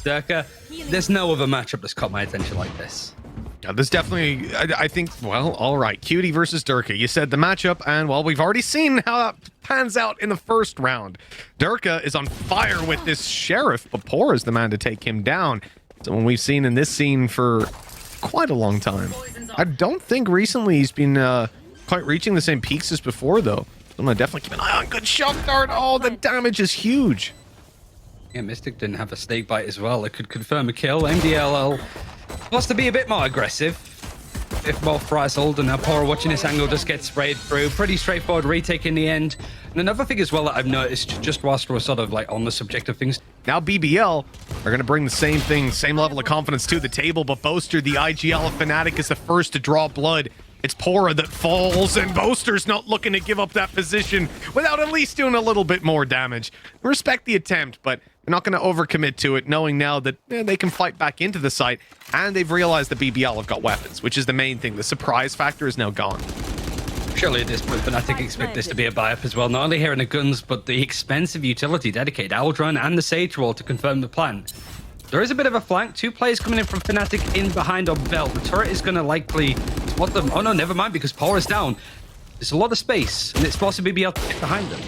Derke, there's no other matchup that's caught my attention like this. Yeah, there's definitely, I think, well, all right. Cutie versus Derke. You said the matchup, and, well, we've already seen how that pans out in the first round. Derke is on fire with this Sheriff, but pAura is the man to take him down. Someone we've seen in this scene for quite a long time. I don't think recently he's been quite reaching the same peaks as before, though. I'm going to definitely keep an eye on. Good shock dart. Oh, the damage is huge. Yeah, Mistic didn't have a snake bite as well. It could confirm a kill. aimDLL wants to be a bit more aggressive, if more frazzled, and now pAura watching this angle just get sprayed through. Pretty straightforward retake in the end. And another thing as well that I've noticed, just whilst we're sort of like on the subject of things. Now BBL are going to bring the same thing, same level of confidence to the table, but Boaster, the IGL of Fnatic, is the first to draw blood. It's pAura that falls, and Boaster's not looking to give up that position without at least doing a little bit more damage. Respect the attempt, but they're not going to overcommit to it, knowing now that they can fight back into the site, and they've realized that BBL have got weapons, which is the main thing. The surprise factor is now gone. Surely at this point, Fnatic expect this to be a buy-up as well. Not only hearing the guns, but the expensive utility dedicated Aldrun and the Sage Wall to confirm the plan. There is a bit of a flank. Two players coming in from Fnatic in behind on belt. The turret is going to likely spot them. Oh no, never mind, because pAura's down. There's a lot of space, and it's possibly BBL to get behind them.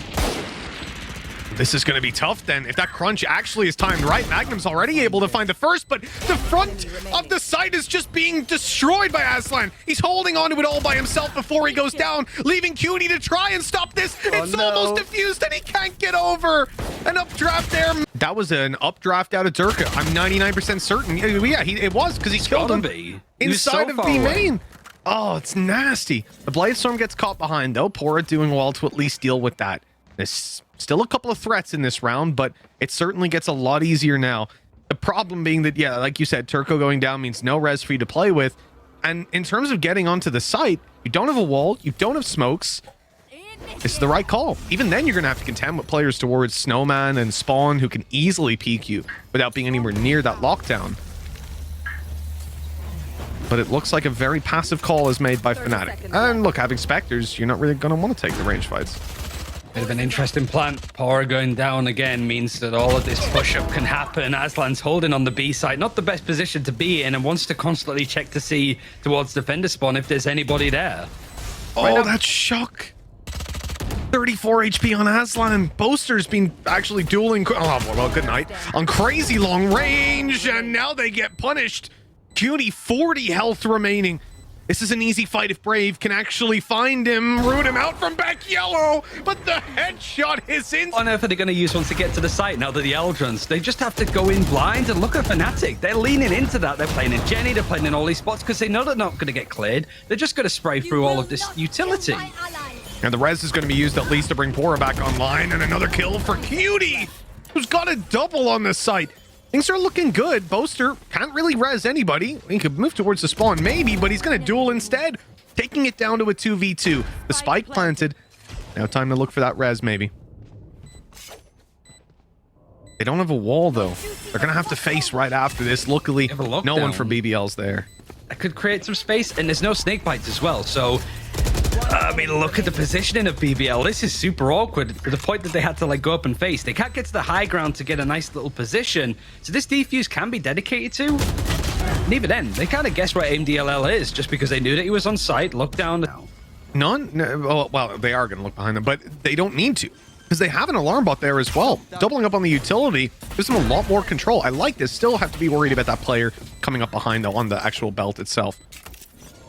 This is going to be tough then. If that crunch actually is timed right, MAGNUM's already able to find the first, but the front of the site is just being destroyed by Aslan. He's holding on to it all by himself before he goes down, leaving Cutie to try and stop this. It's almost diffused and he can't get over. An updraft there. That was an updraft out of Derke. I'm 99% certain. Yeah, it was, because he killed him inside of the main. Oh, it's nasty. The Bladestorm gets caught behind, though. pAura doing well to at least deal with that. There's still a couple of threats in this round, but it certainly gets a lot easier now. The problem being that, yeah, like you said, Turko going down means no res for you to play with. And in terms of getting onto the site, you don't have a wall, you don't have smokes. This is the right call. Even then, you're going to have to contend with players towards Snowman and Spawn who can easily peek you without being anywhere near that lockdown. But it looks like a very passive call is made by Fnatic. And look, having Spectres, you're not really going to want to take the range fights. Bit of an interesting plan. pAura going down again means that all of this push-up can happen. Aslan's holding on the B side. Not the best position to be in, and wants to constantly check to see towards defender spawn if there's anybody there. Oh, that shock. 34 HP on Aslan. Boaster's been actually dueling. Oh, well, good night. On crazy long range, and now they get punished. Cutie, 40 health remaining. This is an easy fight if Brave can actually find him, root him out from back yellow, but the headshot is in. What on earth are they going to use once they get to the site now that the Aldruns? They just have to go in blind, and look at Fnatic. They're leaning into that. They're playing in Jenny, they're playing in all these spots because they know they're not going to get cleared. They're just going to spray through all of this utility. And the res is going to be used at least to bring pAura back online, and another kill for Cutie, who's got a double on the site. Things are looking good. Boaster can't really res anybody. He could move towards the spawn, maybe, but he's going to duel instead, taking it down to a 2v2. The spike planted. Now time to look for that res, maybe. They don't have a wall, though. They're going to have to face right after this. Luckily, no one from BBL's there. That could create some space, and there's no snake bites as well, so... I mean, look at the positioning of BBL. This is super awkward to the point that they had to like go up and face. They can't get to the high ground to get a nice little position. So this defuse can be dedicated to. And even then, they kind of guess where aimDLL is just because they knew that he was on site. Look down now. None? No, well, they are going to look behind them, but they don't need to because they have an alarm bot there as well. Doubling up on the utility gives them a lot more control. I like this. Still have to be worried about that player coming up behind, though, on the actual belt itself,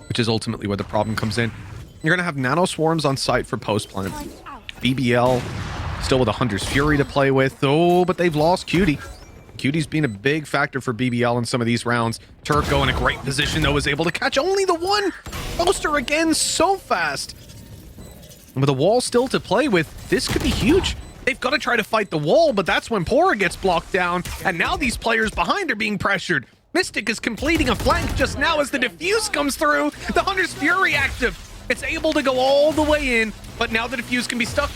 which is ultimately where the problem comes in. You're going to have nano swarms on site for post plant. BBL still with a Hunter's Fury to play with. Oh, but they've lost Cutie. Cutie's been a big factor for BBL in some of these rounds. Turko in a great position, though, is able to catch only the one. Boaster again so fast. And with a wall still to play with, this could be huge. They've got to try to fight the wall, but that's when pAura gets blocked down. And now these players behind are being pressured. Mistic is completing a flank just now as the diffuse comes through. The Hunter's Fury active. It's able to go all the way in, but now the diffuse can be stuck.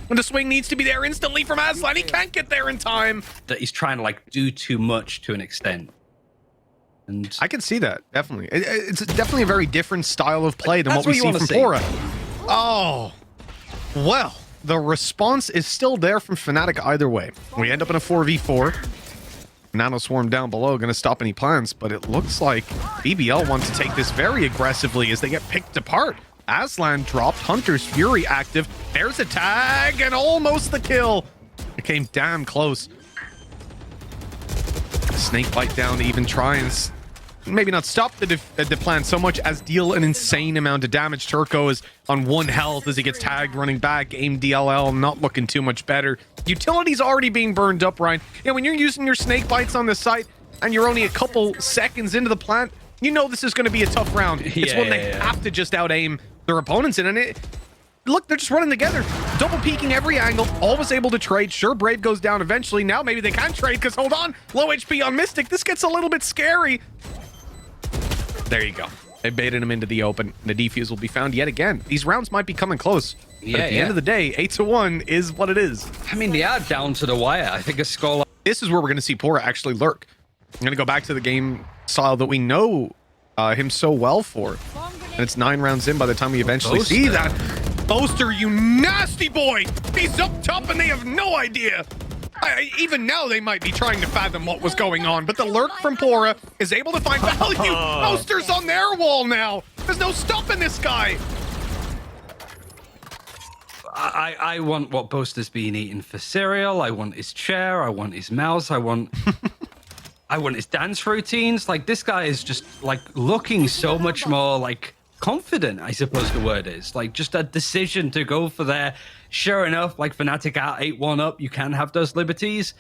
And the swing needs to be there instantly from Aslan. He can't get there in time. That he's trying to like do too much to an extent. And I can see that, definitely. It's definitely a very different style of play than what we see from pAura. Oh, well, the response is still there from Fnatic either way. We end up in a 4v4. Nano Swarm down below, going to stop any plans, but it looks like BBL wants to take this very aggressively as they get picked apart. Aslan dropped, Hunter's Fury active. There's a tag and almost the kill. It came damn close. Snake bite down to even try and maybe not stop the plan so much as deal an insane amount of damage. Turko is on 1 health as he gets tagged running back. aimDLL not looking too much better. Utility's already being burned up, Ryan. You know, when you're using your snake bites on the site and you're only a couple seconds into the plant, you know this is going to be a tough round. It's when they have to just out-aim their opponents in, and it... Look, they're just running together, double peeking every angle, always able to trade. Sure, Brave goes down eventually. Now maybe they can trade because, hold on, low HP on Mistic. This gets a little bit scary. There you go. They baited him into the open. The defuse will be found yet again. These rounds might be coming close. But at the end of the day, 8-1 is what it is. I mean, they are down to the wire. I think a score... This is where we're going to see pAura actually lurk. I'm going to go back to the game style that we know him so well for. And it's 9 rounds in by the time we eventually see that. Boaster, you nasty boy! He's up top and they have no idea. Even now, they might be trying to fathom what was going on, but the lurk from pAura is able to find value. Boaster's on their wall now. There's no stopping this guy. I want what Boaster's been eating for cereal. I want his chair. I want his mouse. I want his dance routines. Like, this guy is just like looking so much more like confident, I suppose the word is. Like, just a decision to go for there. Sure enough, like Fnatic out 8-1 up, you can have those liberties,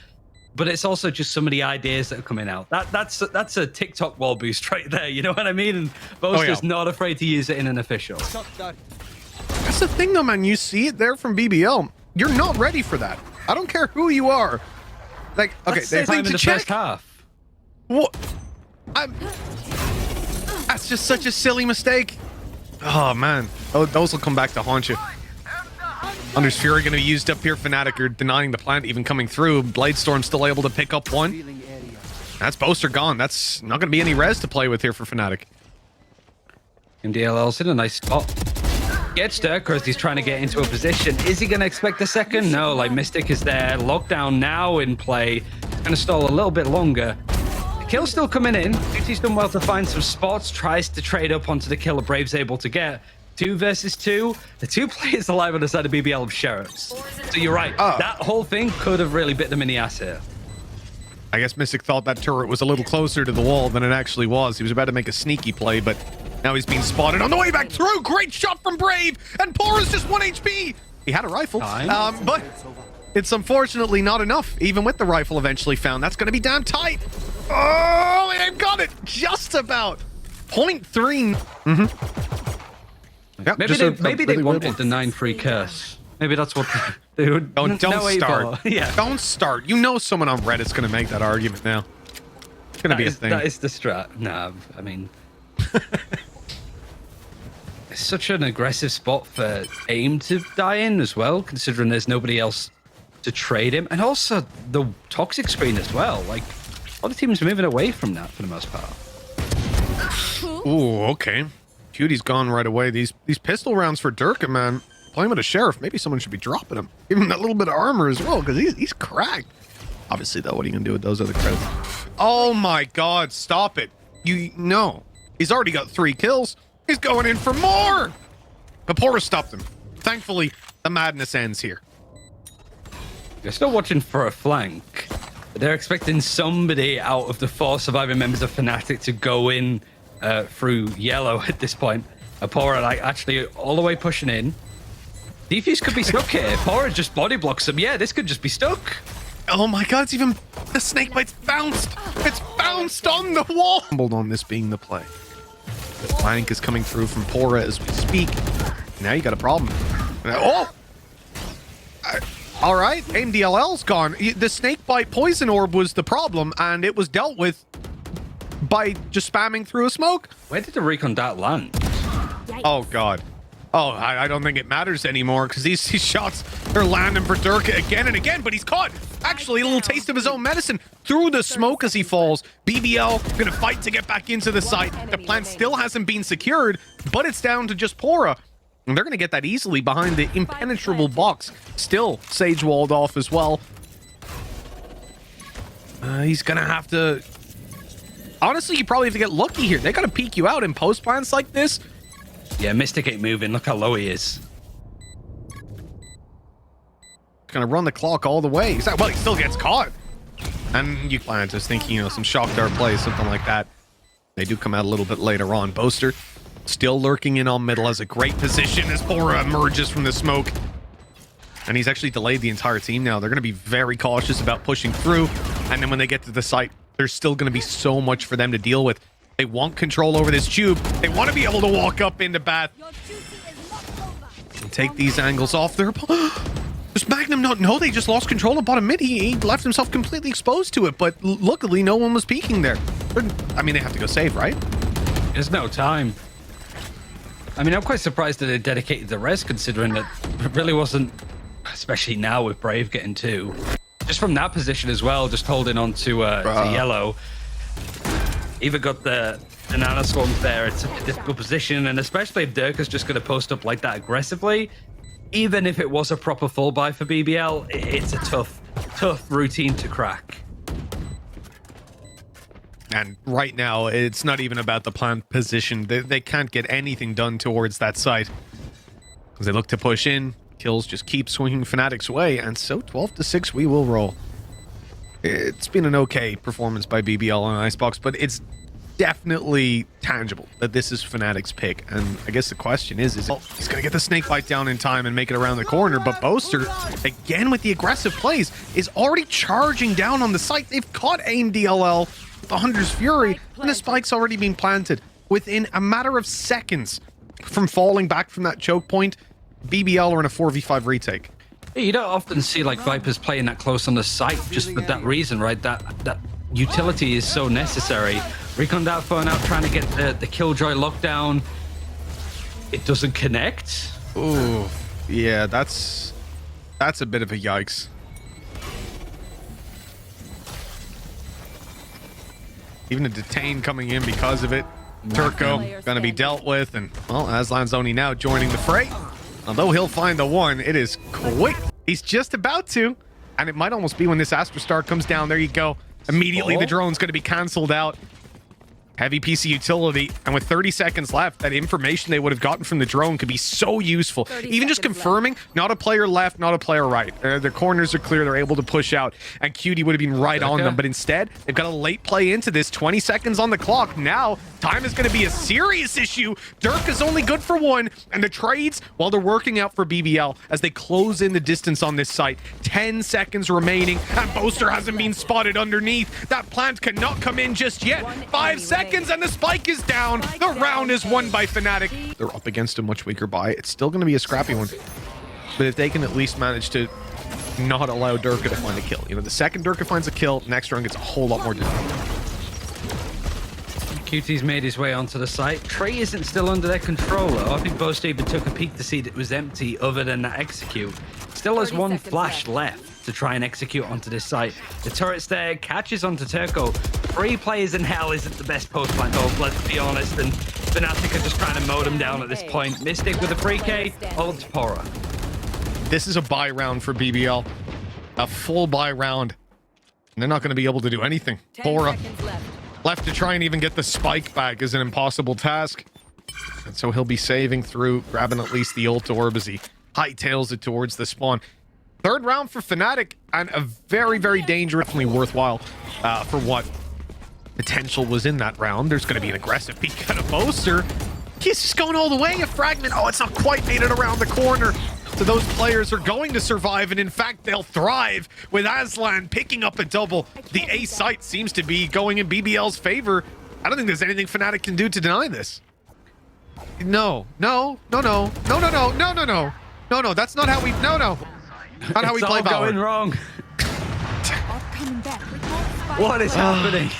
but it's also just some of the ideas that are coming out. That's a TikTok wall boost right there, you know what I mean? And Boaster's not afraid to use it in an official. That's the thing though, man. You see it there from BBL. You're not ready for that. I don't care who you are. Like, okay, they time in the first half. What? That's just such a silly mistake. Oh man, those will come back to haunt you. Hunter's Fury going to be used up here. Fnatic are denying the plant even coming through. Bladestorm still able to pick up one. That's Boaster gone. That's not going to be any res to play with here for Fnatic. aimDLL's in a nice spot. Gets Derke as he's trying to get into a position. Is he going to expect a second? No, like Mistic is there. Lockdown now in play. Going to stall a little bit longer. The kill's still coming in. He's done well to find some spots. Tries to trade up onto the kill that Brave's able to get. 2 versus 2. The 2 players alive on the side of BBL of Sheriffs. So you're right. That whole thing could have really bit them in the ass here. I guess Mistic thought that turret was a little closer to the wall than it actually was. He was about to make a sneaky play, but now he's being spotted on the way back through. Great shot from Brave, and pAura's just 1 HP. He had a rifle, but it's unfortunately not enough, even with the rifle eventually found. That's going to be damn tight. Oh, they've got it just about. 0.3. Yep, maybe they wanted the 9-3 curse. Maybe that's what they would. Don't start. Don't start. You know someone on Reddit's going to make that argument now. It's going to be a thing. That is the strat. Nah, I mean, it's such an aggressive spot for aim to die in as well, considering there's nobody else to trade him, and also the toxic screen as well. Like, all the teams are moving away from that for the most part. Ooh, okay. Cutie's gone right away. These pistol rounds for Derke, man. Playing with a Sheriff, maybe someone should be dropping him. Give him that little bit of armor as well, because he's cracked. Obviously, though, what are you going to do with those other credits? Oh my god, stop it. No. He's already got 3 kills. He's going in for more. But pAura stopped him. Thankfully, the madness ends here. They're still watching for a flank. They're expecting somebody out of the 4 surviving members of Fnatic to go in through yellow at this point. pAura like actually all the way pushing in. Defuse could be stuck here. pAura just body blocks him. Yeah, this could just be stuck. Oh my god, it's even the snake bite's bounced. It's bounced on the wall. Stumbled on this being the play. The flank is coming through from pAura as we speak. Now you got a problem. Oh! All right, aimDLL's gone. The snake bite poison orb was the problem, and it was dealt with by just spamming through a smoke. Where did the recon dart land? Oh god. Oh, I don't think it matters anymore because these shots are landing for Derke again and again, but he's caught. Actually, a little taste of his own medicine through the smoke as he falls. BBL gonna fight to get back into the site. The plant still hasn't been secured, but it's down to just pAura. And they're gonna get that easily behind the impenetrable box. Still Sage walled off as well. He's gonna have to... Honestly, you probably have to get lucky here. They gotta peek you out in post plants like this. Yeah, Mistic ain't moving. Look how low he is. Gonna run the clock all the way. Well, he still gets caught. And you plan just thinking, you know, some shock dart play, something like that. They do come out a little bit later on. Boaster still lurking in on middle, has a great position as pAura emerges from the smoke. And he's actually delayed the entire team now. They're going to be very cautious about pushing through. And then when they get to the site, there's still going to be so much for them to deal with. They want control over this tube. They want to be able to walk up into Bath and take these angles off their... Does Magnum not know they just lost control of bottom mid? He left himself completely exposed to it, but luckily no one was peeking there. I mean, they have to go save, right? There's no time. I mean, I'm quite surprised that they dedicated the res, considering that it really wasn't, especially now with Brave getting 2. Just from that position as well, just holding on to yellow. Even got the nano swarms there. It's a difficult position, and especially if Derke's just going to post up like that aggressively, even if it was a proper full buy for BBL, it's a tough routine to crack. And right now, it's not even about the plant position. They can't get anything done towards that site. As they look to push in, kills just keep swinging Fnatic's way, and so 12-6 we will roll. It's been an okay performance by BBL on Icebox, but it's definitely tangible that this is Fnatic's pick. And I guess the question is he's going to get the snake bite down in time and make it around the corner, but Boaster, again with the aggressive plays, is already charging down on the site. They've caught aimDLL, the Hunter's Fury, and the spike's already been planted. Within a matter of seconds from falling back from that choke point, BBL are in a 4v5 retake. You don't often see like Vipers playing that close on the site just for that reason, right? That utility is so necessary. Recon that phone out trying to get the Killjoy lockdown. It doesn't connect. Ooh, yeah, that's a bit of a yikes. Even a detain coming in because of it. Turko gonna be dealt with, and well, Aslan's only now joining the fray. Although he'll find the one, it is quick. He's just about to, and it might almost be when this Astra Star comes down. There you go. Immediately the drone's going to be canceled out. Heavy PC utility, and with 30 seconds left, that information they would have gotten from the drone could be so useful. Even just confirming, not a player left, not a player right. The corners are clear, they're able to push out, and Cutie would have been right on them. But instead, they've got a late play into this, 20 seconds on the clock. Now, time is going to be a serious issue. Derke is only good for 1, and the trades, while they're working out for BBL, as they close in the distance on this site. 10 seconds remaining, and Boaster hasn't been spotted underneath. That plant cannot come in just yet. 5 seconds. And the spike is down. The round is won by Fnatic. They're up against a much weaker buy. It's still going to be a scrappy one. But if they can at least manage to not allow Derke to find a kill. You know, the second Derke finds a kill, next round gets a whole lot more difficult. QT's made his way onto the site. Trey isn't still under their control. I think Boaster even took a peek to see that it was empty other than that execute. Still has 1 flash left to try and execute onto this site. The turret's there, catches onto Turko. 3 players in hell isn't the best post plant ult, let's be honest, and Fnatic are just trying to mow them down at this point. Mistic with a pre-K, ult to pAura. This is a buy round for BBL. A full buy round. And they're not going to be able to do anything. pAura left to try and even get the spike back is an impossible task. And so he'll be saving through, grabbing at least the ult orb as he hightails it towards the spawn. 3rd round for Fnatic, and a very, very dangerous, definitely worthwhile for what potential was in that round. There's going to be an aggressive peek out of Boaster. He's just going all the way. A fragment. Oh, it's not quite made it around the corner. So those players are going to survive, and in fact, they'll thrive with Aslan picking up a double. The A site seems to be going in BBL's favor. I don't think there's anything Fnatic can do to deny this. No, no, no, no, no, no, no, no, no, no. No, no, that's not how we... No, no. Not how we play Valorant. Going wrong. What is happening?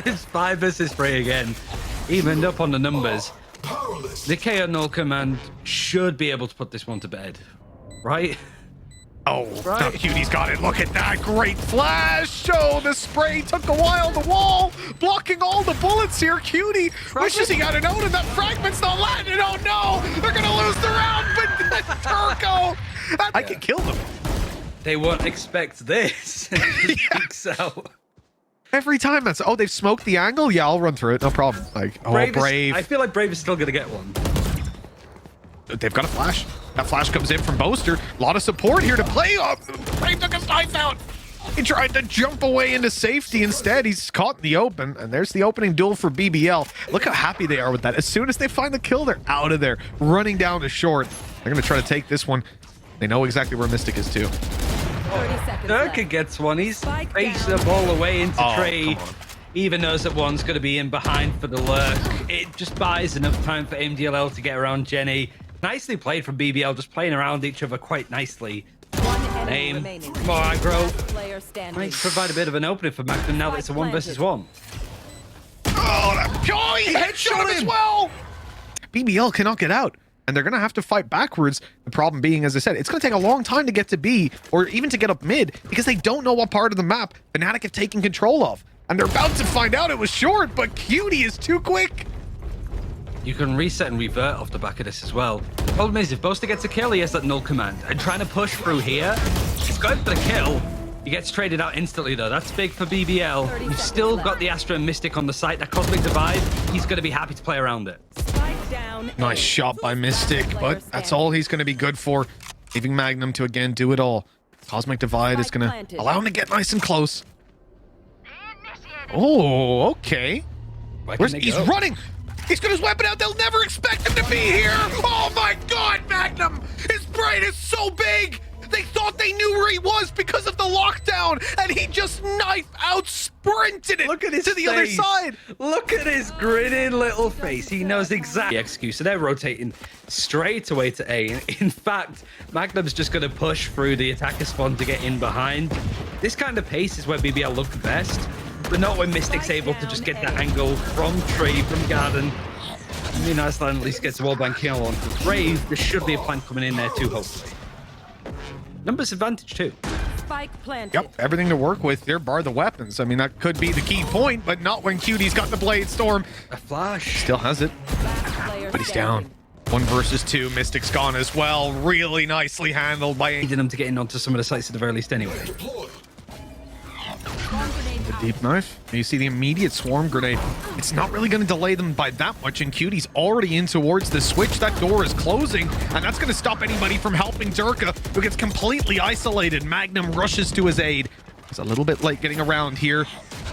It's 5 versus 3 again. Evened up on the numbers. The KO null command should be able to put this one to bed. Right? Oh, now Cutie's got it. Look at that. Great flash. Oh, the spray took a while. The wall blocking all the bullets here. Cutie wishes he had an out, and that fragment's not landing. Oh, no. They're going to lose the round, but Turko. I can kill them. They won't expect this. It peeks out. Every time that's, oh, they've smoked the angle? Yeah, I'll run through it. No problem. Like, oh, Brave. I feel like Brave is still going to get one. They've got a flash. That flash comes in from Boaster. A lot of support here to play off. Brave took his knife out. He tried to jump away into safety. Instead, he's caught in the open. And there's the opening duel for BBL. Look how happy they are with that. As soon as they find the kill, they're out of there. Running down to short. They're going to try to take this one. They know exactly where Mistic is, too. Derke gets one. He's faced the ball away into Trey. Even knows that one's going to be in behind for the lurk. It just buys enough time for aimDLL to get around Jenny. Nicely played from BBL, just playing around each other quite nicely. Aim, more aggro. Might provide a bit of an opening for MAGNUM now that it's a 1 versus 1. Oh, he headshot him as well! BBL cannot get out. And they're going to have to fight backwards. The problem being, as I said, it's going to take a long time to get to B or even to get up mid because they don't know what part of the map Fnatic have taken control of. And they're about to find out it was short, but Cutie is too quick. You can reset and revert off the back of this as well. The problem is, if Boaster gets a kill, he has that null command. And trying to push through here, he's going for the kill. He gets traded out instantly, though. That's big for BBL. You've still got the Astra and Mistic on the site. That Cosmic Divide, he's going to be happy to play around it. Nice shot by Mistic, but that's all he's going to be good for. Leaving MAGNUM to, again, do it all. Cosmic Divide is going to allow him to get nice and close. Oh, okay. He's running. He's got his weapon out. They'll never expect him to be here. Oh, my God, MAGNUM. His brain is so big. They thought they knew where he was because of the lockdown, and he just knife-out sprinted it. Look at his to the other side. Look at his grinning little face. He knows exactly the execute. So they're rotating straight away to A. In fact, MAGNUM's just going to push through the attacker spawn to get in behind. This kind of pace is where BBL look the best, but not when Mistic's able to just get that angle from tree, from garden. I mean, Iceland at least gets the wallbang kill on. For Brave, there should be a plan coming in there too, hopefully. Numbers advantage too. Spike planted. Yep, everything to work with there, bar the weapons. I mean, that could be the key point, but not when Cutie's got the Blade Storm. A flash. Still has it, but he's down. 1 versus 2. Mistic's gone as well. Really nicely handled by Needing him to get in onto some of the sites at the very least anyway. The deep knife. You see the immediate swarm grenade. It's not really going to delay them by that much, and Cutie's already in towards the switch. That door is closing, and that's going to stop anybody from helping Derke, who gets completely isolated. MAGNUM rushes to his aid. He's a little bit late getting around here,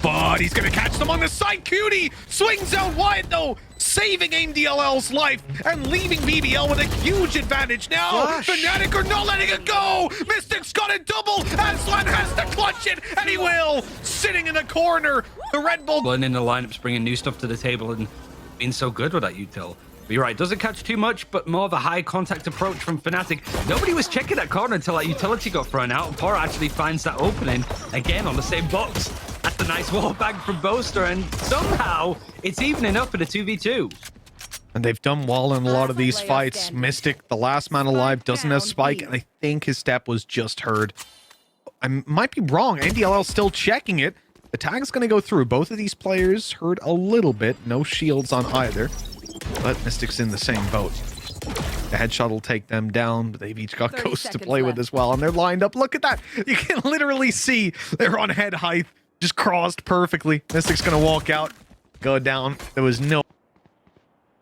but he's going to catch them on the side. Cutie swings out wide, though, saving aimDLL's life and leaving BBL with a huge advantage now. Flash. Fnatic are not letting it go. Mystic's got a double. Aslan has to clutch it, and he will. Sitting in the corner, the Red Bull. Blending the lineups, bringing new stuff to the table, and being so good with that util. But you're right, doesn't catch too much, but more of a high contact approach from Fnatic. Nobody was checking that corner until that utility got thrown out. pAura actually finds that opening again on the same box. That's a nice wall bag from Boaster, and somehow it's evening up in a 2v2. And they've done well in a lot of these fights. Mistic, the last man alive, doesn't have Spike, and I think his step was just heard. I might be wrong. aimDLL still checking it. The tag's going to go through. Both of these players heard a little bit. No shields on either. But Mystic's in the same boat. The headshot will take them down, but they've each got ghosts to play with as well, and they're lined up. Look at that. You can literally see they're on head height, just crossed perfectly. Mystic's going to walk out, go down. There was no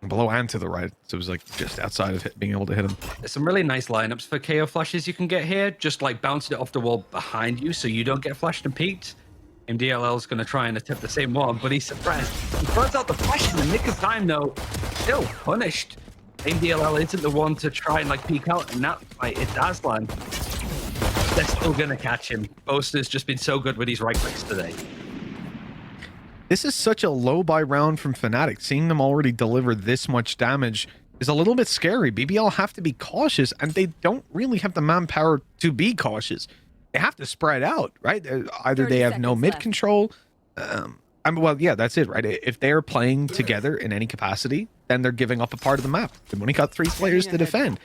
below and to the right, so it was like just outside of being able to hit him. There's some really nice lineups for KO flashes you can get here, just like bouncing it off the wall behind you so you don't get flashed and peeked. aimDLL is going to try and attempt the same one, but he's suppressed. He throws out the flash in the nick of time, though. Still punished. aimDLL isn't the one to try and like peek out, and that fight, it's Aslan. They're still going to catch him. Boaster's just been so good with his right clicks today. This is such a low buy round from Fnatic. Seeing them already deliver this much damage is a little bit scary. BBL have to be cautious, and they don't really have the manpower to be cautious. They have to spread out, right? Either they have no mid control. I mean, well, yeah, that's it, right? If they're playing together in any capacity, then they're giving up a part of the map. They've only got 3 players to defend.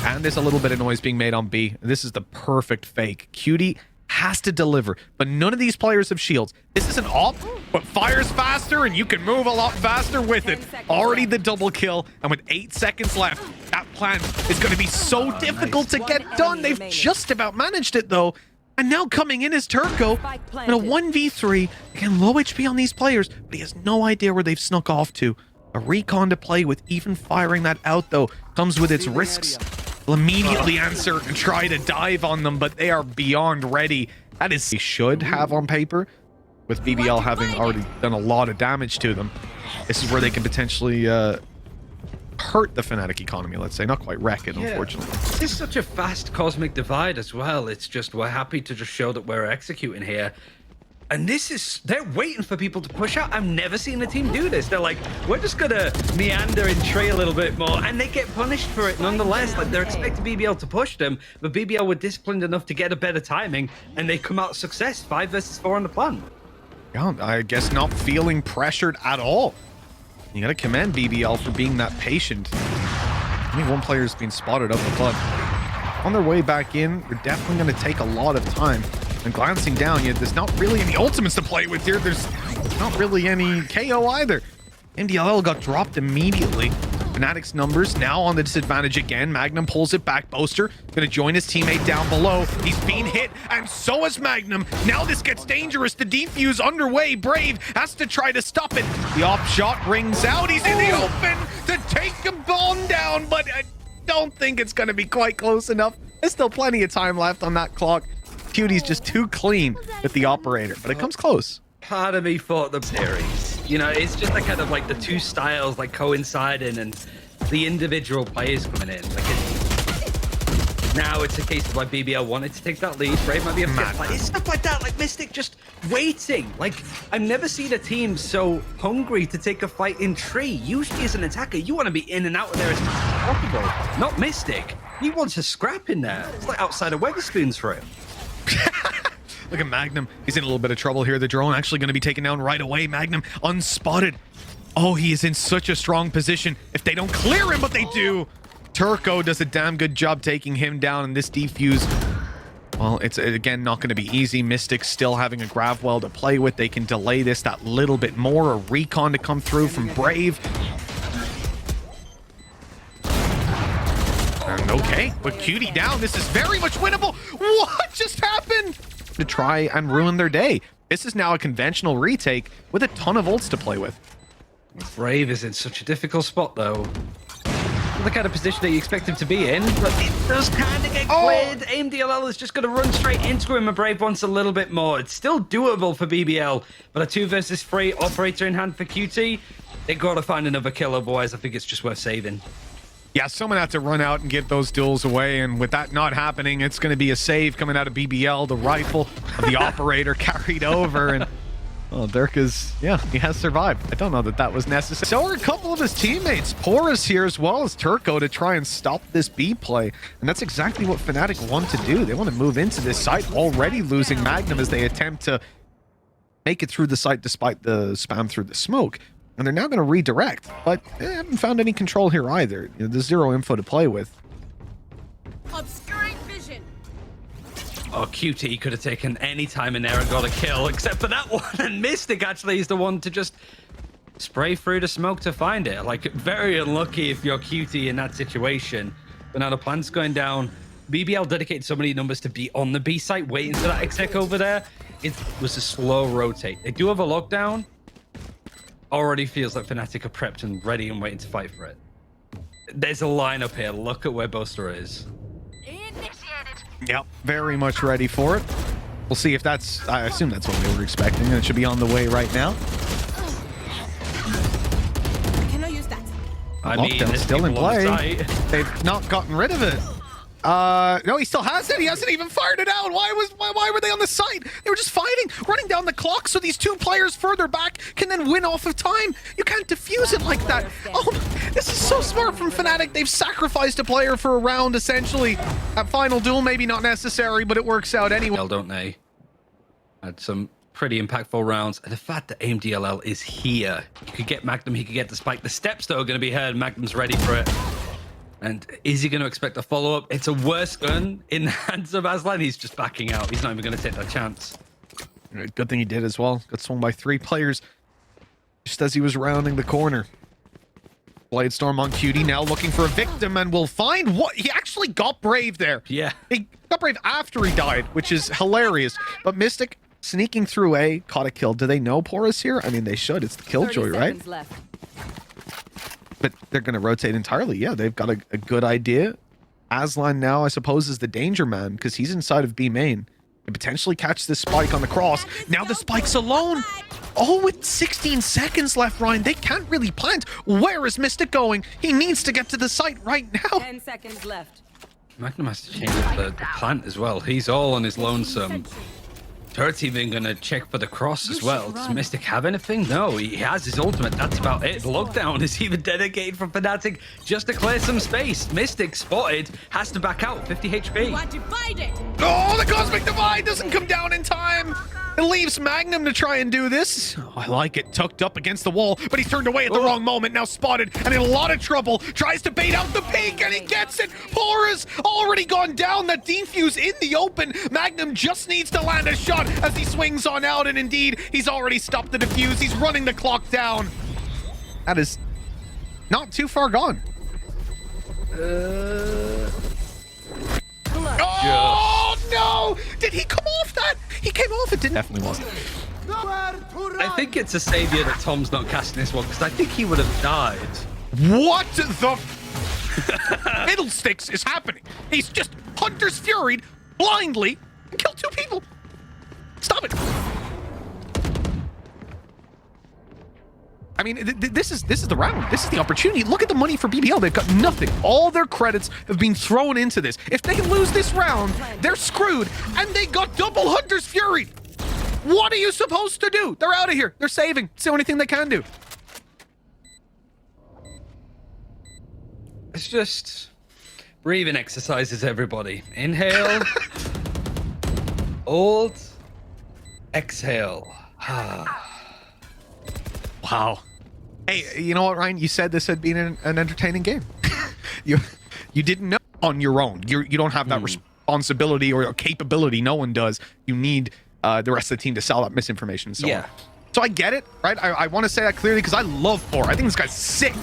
And there's a little bit of noise being made on B. This is the perfect fake. Cutie has to deliver, but none of these players have shields. This is an op, but fires faster, and you can move a lot faster with it. Already the double kill, and with 8 seconds left, that plan is going to be so difficult to get done. They've just about managed it, though. And now coming in is Turko in a 1v3. Again, low HP on these players, but he has no idea where they've snuck off to. A recon to play with, even firing that out, though, comes with its risks. Will immediately answer and try to dive on them, but they are beyond ready. That is they should have on paper, with BBL having already done a lot of damage to them. This is where they can potentially hurt the Fnatic economy, let's say. Not quite wreck it, unfortunately. It's such a fast cosmic divide as well. It's just, we're happy to just show that we're executing here. And this is, they're waiting for people to push out. I've never seen a team do this. They're like, we're just gonna meander and trail a little bit more, and they get punished for it nonetheless. Like, they're expecting BBL to push them, but BBL were disciplined enough to get a better timing, and they come out success, 5 versus 4 on the plan. Yeah, I guess not feeling pressured at all. You gotta commend BBL for being that patient. Only one player's been spotted up above. On their way back in, they're definitely gonna take a lot of time. And glancing down, there's not really any ultimates to play with here. There's not really any KO either. aimDLL got dropped immediately. Fnatic's numbers now on the disadvantage again. MAGNUM pulls it back. Boaster gonna join his teammate down below. He's being hit, and so is MAGNUM. Now this gets dangerous. The defuse underway. Brave has to try to stop it. The off shot rings out. He's in the open to take a bomb down, but I don't think it's gonna be quite close enough. There's still plenty of time left on that clock. Cutie's just too clean with the operator, but it comes close. Part of me thought the series, you know, it's just like kind of like the two styles like coinciding and the individual players coming in. Like now it's a case of like BBL wanted to take that lead. Brave might be a fit fight. It's stuff like that, like Mistic just waiting. Like I've never seen a team so hungry to take a fight in tree. Usually as an attacker, you want to be in and out of there as much as possible. Not Mistic. He wants a scrap in there. It's like outside of Weatherspoons for him. Look at MAGNUM. He's in a little bit of trouble here. The drone actually going to be taken down right away. MAGNUM unspotted. Oh, he is in such a strong position. If they don't clear him, but they do. Turko does a damn good job taking him down, and this defuse, well, it's again not going to be easy. Mistic still having a grav well to play with. They can delay this that little bit more. A recon to come through from Brave. And okay, with Cutie down, this is very much winnable. What just happened? To try and ruin their day. This is now a conventional retake with a ton of ults to play with. Brave is in such a difficult spot, though. The kind of position that you expect him to be in, but it does kind of get cleared. aimDLL is just going to run straight into him, and Brave wants a little bit more. It's still doable for BBL, but a 2 versus 3 operator in hand for QT. They got to find another kill, otherwise I think it's just worth saving. Yeah, someone had to run out and get those duels away, and with that not happening, it's going to be a save coming out of BBL. The rifle of the operator carried over, and well, Derke's, yeah, he has survived. I don't know that that was necessary. So are a couple of his teammates. pAura's here as well as Turko to try and stop this B play, and that's exactly what Fnatic want to do. They want to move into this site, already losing MAGNUM as they attempt to make it through the site despite the spam through the smoke. And they're now going to redirect, but they haven't found any control here either. You know, there's zero info to play with. Obscuring vision. Oh, QT could have taken any time in there and got a kill, except for that one. And Mistic actually is the one to just spray through the smoke to find it. Like, very unlucky if you're QT in that situation. But now the plant's going down. BBL dedicated so many numbers to be on the B site, waiting for that exec over there. It was a slow rotate. They do have a lockdown. Already feels like Fnatic are prepped and ready and waiting to fight for it. There's a lineup here. Look at where Boaster is. Initiated. Yep, very much ready for it. We'll see if that's, I assume that's what they were expecting. It should be on the way right now. Can I use that? I mean, Lockdown's there's still in people on the play. site. They've not gotten rid of it. No, he still has it. He hasn't even fired it out. Why were they on the site? They were just fighting, running down the clock so these two players further back can then win off of time. You can't defuse it like that. Oh, this is so smart from Fnatic. They've sacrificed a player for a round, essentially. That final duel, maybe not necessary, but it works out anyway. Well, don't they? Had some pretty impactful rounds. And the fact that aimDLL is here. He could get MAGNUM, he could get the spike. The steps, though, are going to be heard. MAGNUM's ready for it. And is he going to expect a follow-up? It's a worse gun in the hands of Aslan. He's just backing out. He's not even going to take that chance. Good thing he did as well. Got swung by 3 players just as he was rounding the corner. Bladestorm on Cutie now looking for a victim, and will find what he actually got Brave there. Yeah. He got Brave after he died, which is hilarious. But Mistic sneaking through A, caught a kill. Do they know pAura's here? I mean, they should. It's the killjoy, right? But they're going to rotate entirely. Yeah, they've got a good idea. Aslan now, I suppose, is the danger man because he's inside of B main. Can potentially catch this spike on the cross. Now the spike's alone. Oh, with 16 seconds left, Ryan, they can't really plant. Where is Mistic going? He needs to get to the site right now. 10 seconds left. Magnum has to change up the plant as well. He's all on his lonesome. Turret's even going to check for the cross as well. Does Mistic have anything? No, he has his ultimate. That's about it. Lockdown is even dedicated from Fnatic just to clear some space. Mistic spotted, has to back out. 50 HP. What divided? Oh, the Cosmic Divide doesn't come down in time. It leaves Magnum to try and do this. Oh, I like it. Tucked up against the wall, but he's turned away at the wrong moment. Now spotted and in a lot of trouble. Tries to bait out the peak and he gets it. pAura's already gone down. That defuse in the open. Magnum just needs to land a shot as he swings on out, and indeed, he's already stopped the defuse. He's running the clock down. That is not too far gone. Oh, no! Did he come off that? He came off. It didn't. Definitely wasn't. I think it's a savior that Tom's not casting this one because I think he would have died. What the fiddlesticks is happening? He's just Hunter's Furied blindly and killed 2 people. Stop it. I mean, this is the round. This is the opportunity. Look at the money for BBL. They've got nothing. All their credits have been thrown into this. If they lose this round, they're screwed. And they got double Hunter's Fury. What are you supposed to do? They're out of here. They're saving. It's the only thing they can do. It's just breathing exercises, everybody. Inhale. Hold. Exhale. Wow. Hey, you know what, Ryan? You said this had been an entertaining game. you didn't know on your own. You don't have that responsibility or capability. No one does. You need the rest of the team to sell that misinformation and so on. So I get it, right? I want to say that clearly because I love pAura. I think this guy's sick.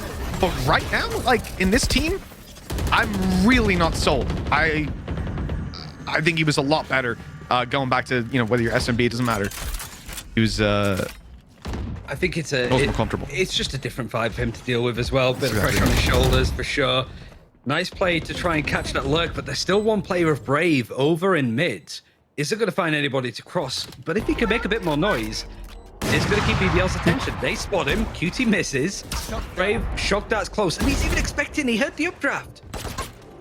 But right now, like in this team, I'm really not sold. I think he was a lot better going back to, you know, whether you're SMB, it doesn't matter. He was I think it's more comfortable. It's just a different vibe for him to deal with as well. Bit of pressure on his shoulders for sure. Nice play to try and catch that lurk, but there's still one player of Brave over in mid. Isn't going to find anybody to cross, but if he can make a bit more noise, it's going to keep BBL's attention. They spot him. QT misses. Brave shocked that's close, and he's even expecting. He heard the updraft.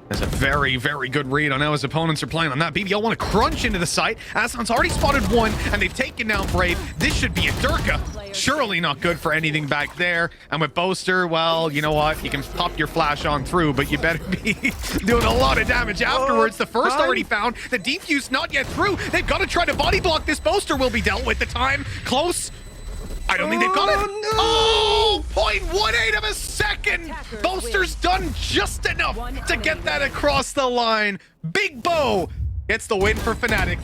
That's a very, very good read on how his opponents are playing on that. BBL want to crunch into the site. Aslan's already spotted one, and they've taken down Brave. This should be a Derke. Surely not good for anything back there. And with Boaster, well, you know what? You can pop your flash on through, but you better be doing a lot of damage afterwards. The first already found. The defuse not yet through. They've got to try to body block this. Boaster will be dealt with. The time close. I don't think they've got it. No. Oh, 0.18 of a second. Boaster's done just enough to get that across the line. Big Bo gets the win for Fnatic.